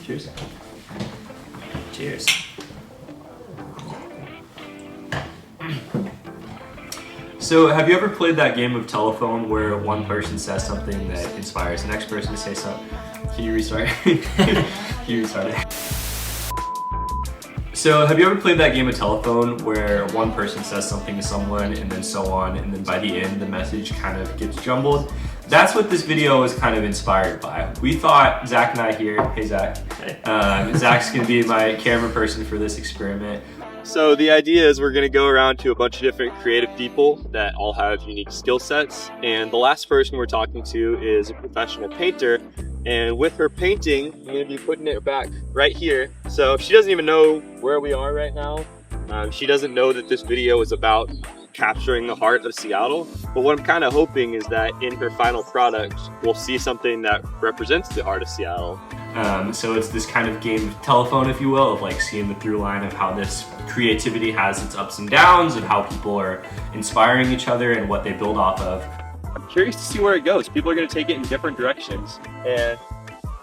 Cheers. Cheers. So, have you ever played that game of telephone where one person says something that inspires the next person to say something? Can you restart? Can you restart it? So, have you ever played that game of telephone where one person says something to someone and then so on, and then by the end the message kind of gets jumbled? That's what this video is kind of inspired by. We thought, Zach and I here, hey Zach, Zach's gonna be my camera person for this experiment. So the idea is we're gonna go around to a bunch of different creative people that all have unique skill sets, and the last person we're talking to is a professional painter, and with her painting, I'm gonna be putting it back right here. So she doesn't even know where we are right now. She doesn't know that this video is about capturing the heart of Seattle, but what I'm kind of hoping is that in her final product, we'll see something that represents the heart of Seattle. So it's this kind of game of telephone, if you will, of like seeing the through line of how this creativity has its ups and downs, of how people are inspiring each other and what they build off of. I'm curious to see where it goes. People are going to take it in different directions. And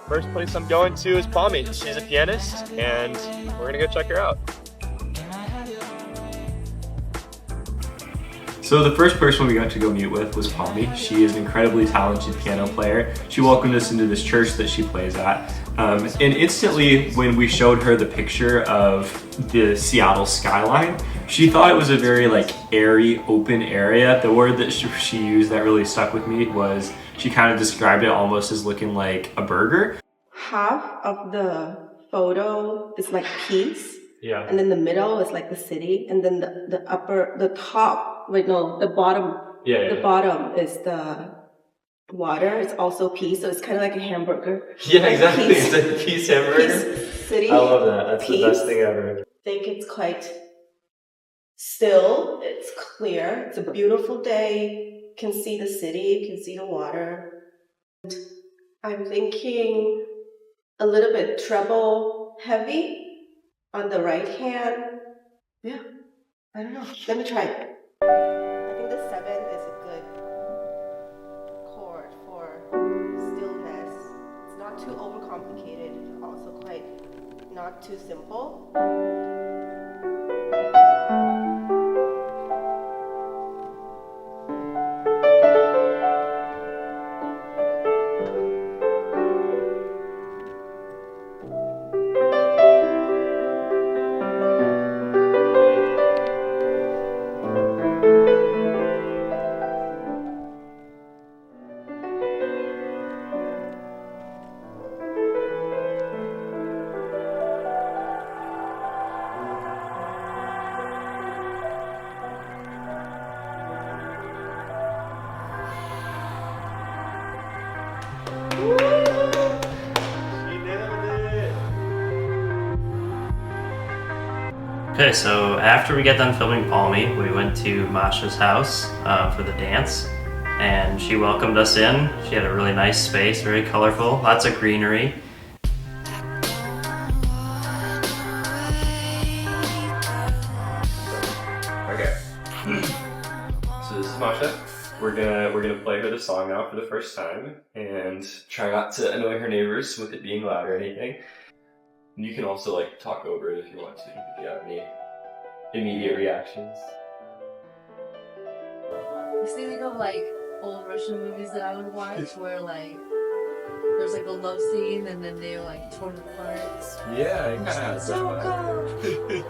first place I'm going to is Palmy. She's a pianist, and we're going to go check her out. So the first person we got to go meet with was Palmy. She is an incredibly talented piano player. She welcomed us into this church that she plays at. And instantly, when we showed her the picture of the Seattle skyline, she thought it was a very like airy, open area. The word that she used that really stuck with me was, she kind of described it almost as looking like a burger. Half of the photo is like peace. Yeah. And then the middle is like the city, and then the bottom. The bottom is the water. It's also peace, so it's kind of like a hamburger. Yeah, like exactly. Peace, It's a peace hamburger. Peace city. I love that. That's peace. the best thing ever. I think it's quite still. It's clear. It's a beautiful day. You can see the city. You can see the water. I'm thinking a little bit treble heavy on the right hand. Yeah, I don't know. Let me try it. I think the 7 is a good chord for stillness. It's not too overcomplicated, also quite not too simple. Okay, so after we got done filming Palmy, we went to Masha's house for the dance, and she welcomed us in. She had a really nice space, very colorful, lots of greenery. Okay. So this is Masha. We're gonna play her the song now for the first time and try not to annoy her neighbors with it being loud or anything. And you can also like talk over it if you want to, if you have any immediate reactions. This think of like old Russian movies that I would watch where like there's like a love scene and then they're like torn apart. Yeah, it kind of has that vibe.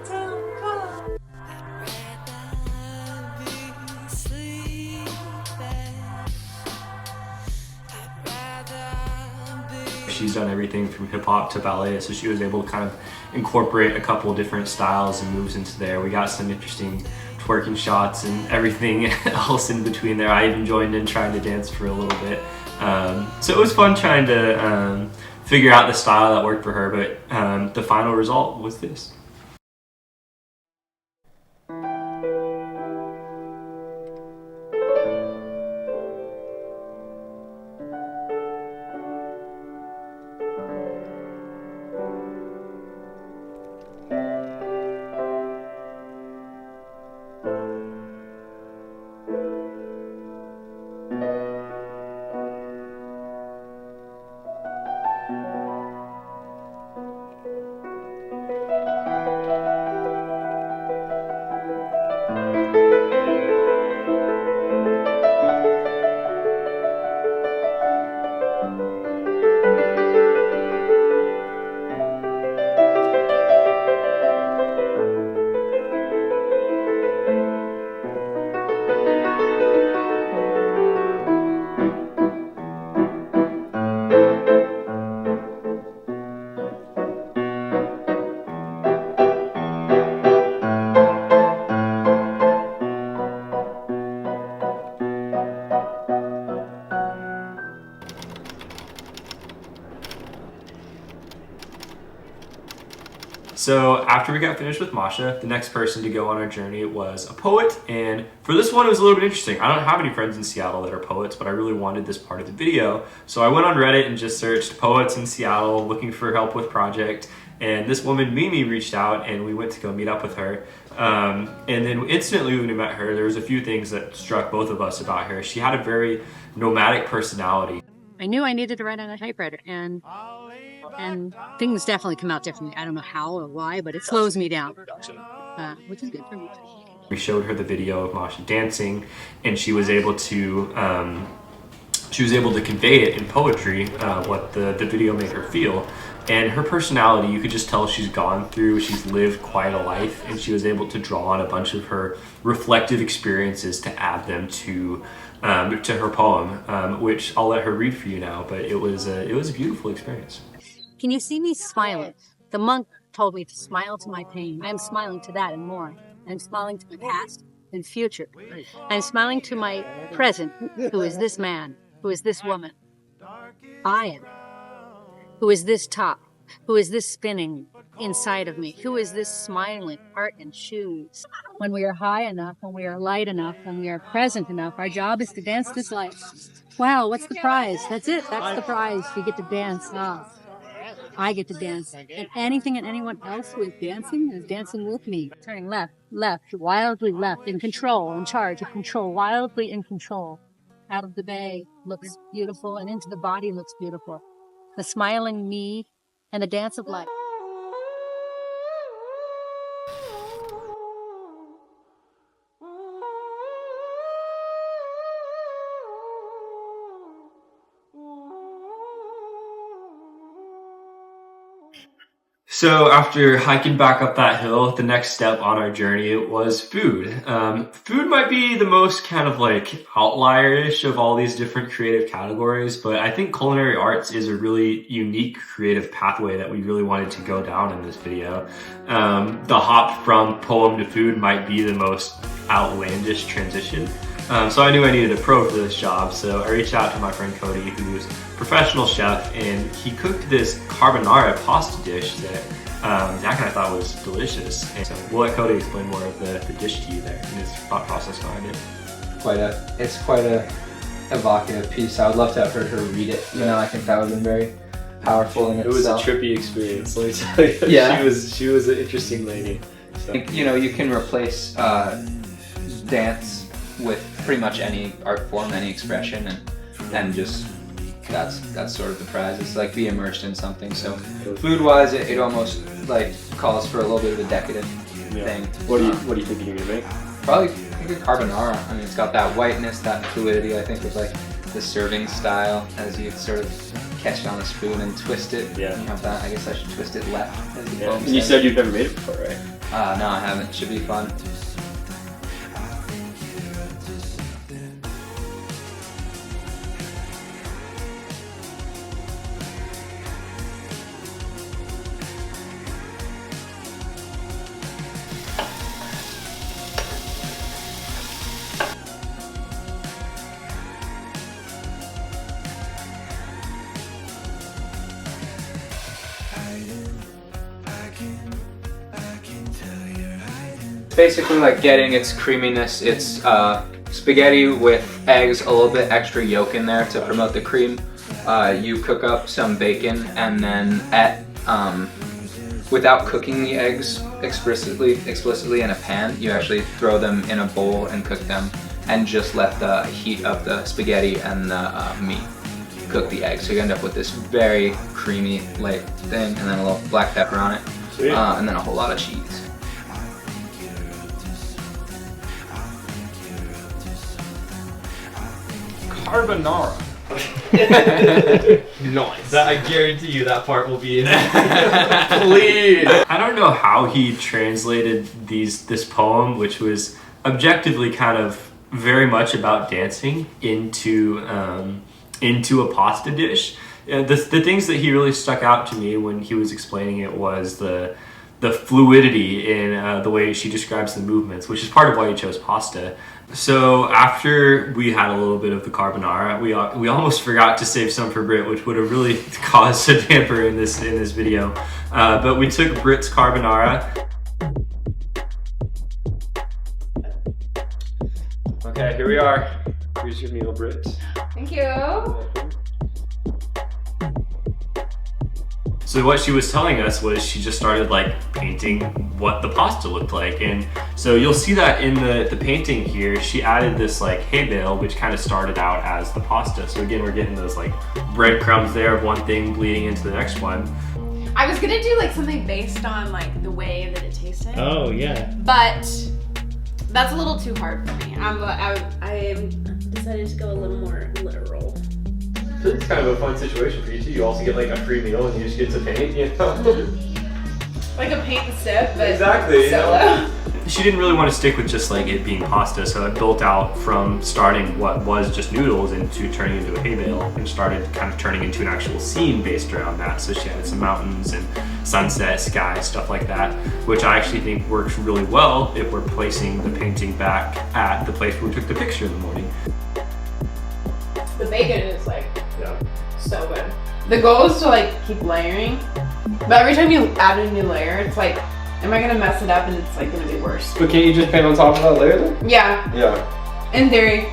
She's done everything from hip hop to ballet, so she was able to kind of incorporate a couple of different styles and moves into there. We got some interesting twerking shots and everything else in between there. I even joined in trying to dance for a little bit. So it was fun trying to figure out the style that worked for her, but the final result was this. So after we got finished with Masha, the next person to go on our journey was a poet, and for this one it was a little bit interesting. I don't have any friends in Seattle that are poets, but I really wanted this part of the video. So I went on Reddit and just searched poets in Seattle looking for help with project, and this woman Mimi reached out and we went to go meet up with her. And then instantly when we met her, there was a few things that struck both of us about her. She had a very nomadic personality. I knew I needed to write on a typewriter, and things definitely come out differently. I don't know how or why, but it slows me down, which is good for me. We showed her the video of Masha dancing, and she was able to convey it in poetry, what the video made her feel. And her personality, you could just tell she's lived quite a life, and she was able to draw on a bunch of her reflective experiences to add them to her poem, which I'll let her read for you now, but it was a beautiful experience. Can you see me smiling? The monk told me to smile to my pain. I am smiling to that and more. I'm smiling to my past and future. I'm smiling to my present, who is this man, who is this woman. I am. Who is this top? Who is this spinning inside of me? Who is this smiling heart and shoes? When we are high enough, when we are light enough, when we are present enough, our job is to dance this life. Wow, what's the prize? That's it. That's the prize. You get to dance. I get to dance. And anything and anyone else who is dancing with me. Turning left, wildly left, in control, in charge of control, wildly in control. Out of the bay looks beautiful, and into the body looks beautiful. The smiling me and the dance of life. So after hiking back up that hill, the next step on our journey was food. Food might be the most kind of like outlier-ish of all these different creative categories, but I think culinary arts is a really unique creative pathway that we really wanted to go down in this video. The hop from poem to food might be the most outlandish transition. So I knew I needed a pro for this job, so I reached out to my friend Cody, who's a professional chef, and he cooked this carbonara pasta dish that Zach and I thought was delicious. And so we'll let Cody explain more of the dish to you there and his thought process behind it. It's quite a evocative piece. I would love to have heard her read it. You know, I think that would have been very powerful in itself. It was a trippy experience, let me tell you. Yeah. She was an interesting lady. So. You know, you can replace dance with pretty much any art form, any expression, and just that's sort of the prize. It's like be immersed in something. So food-wise, it almost like calls for a little bit of a decadent thing. What do you think you're gonna make? Probably a carbonara. I mean, it's got that whiteness, that fluidity. I think with like the serving style, as you sort of catch it on a spoon and twist it. Yeah. You have that. I guess I should twist it left. As the poem And you says. said you've never made it before, right? No, I haven't. Should be fun. Basically like getting its creaminess. It's spaghetti with eggs, a little bit extra yolk in there to promote the cream. You cook up some bacon, and then without cooking the eggs explicitly in a pan, you actually throw them in a bowl and cook them, and just let the heat of the spaghetti and the meat cook the eggs. So you end up with this very creamy like thing, and then a little black pepper on it, and then a whole lot of cheese. Carbonara. Nice. I guarantee you that part will be in Please. I don't know how he translated this poem, which was objectively kind of very much about dancing, into a pasta dish. The things that he really stuck out to me when he was explaining it was the fluidity in the way she describes the movements, which is part of why he chose pasta. So after we had a little bit of the carbonara, we almost forgot to save some for Brit, which would have really caused a damper in this video. But we took Brit's carbonara. Okay, here we are. Here's your meal, Brit. Thank you. So what she was telling us was she just started like painting what the pasta looked like, and so you'll see that in the painting here, she added this like hay bale, which kind of started out as the pasta. So again, we're getting those like breadcrumbs there of one thing bleeding into the next one. I was gonna do like something based on like the way that it tasted. Oh yeah. But that's a little too hard for me. I decided to go a little more literal. It's kind of a fun situation for you too. You also get like a free meal and you just get to paint, you know? Like a paint and sip, but exactly, solo. She didn't really want to stick with just like it being pasta, so it built out from starting what was just noodles into turning into a hay bale, and started kind of turning into an actual scene based around that. So she added some mountains and sunset, sky, stuff like that, which I actually think works really well if we're placing the painting back at the place where we took the picture in the morning. The bacon is like so good. The goal is to like keep layering, but every time you add a new layer, it's like, am I gonna mess it up and it's like gonna be worse? But can't you just paint on top of that layer then? Yeah. Yeah. In theory.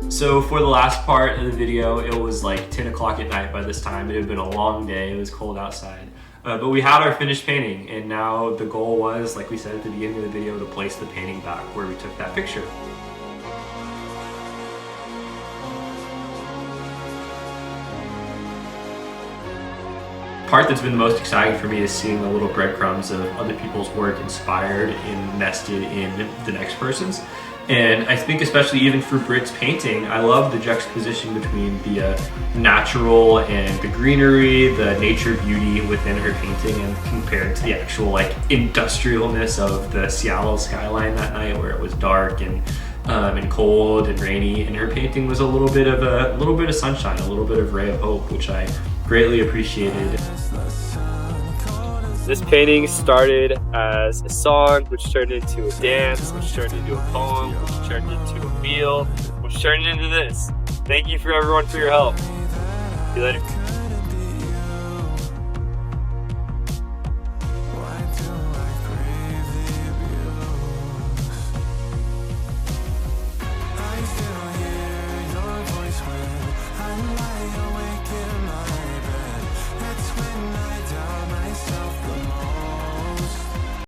So for the last part of the video, it was like 10 o'clock at night by this time. It had been a long day, it was cold outside. But we had our finished painting, and now the goal was, like we said at the beginning of the video, to place the painting back where we took that picture. Part that's been the most exciting for me is seeing the little breadcrumbs of other people's work inspired and nested in the next person's. And I think especially even for Brit's painting, I love the juxtaposition between the natural and the greenery, the nature beauty within her painting, and compared to the actual like industrialness of the Seattle skyline that night, where it was dark and cold and rainy. And her painting was a little bit of sunshine, a little bit of ray of hope, which I greatly appreciated. This painting started as a song, which turned into a dance, which turned into a poem, which turned into a meal, which turned into this. Thank you for everyone for your help. See you later.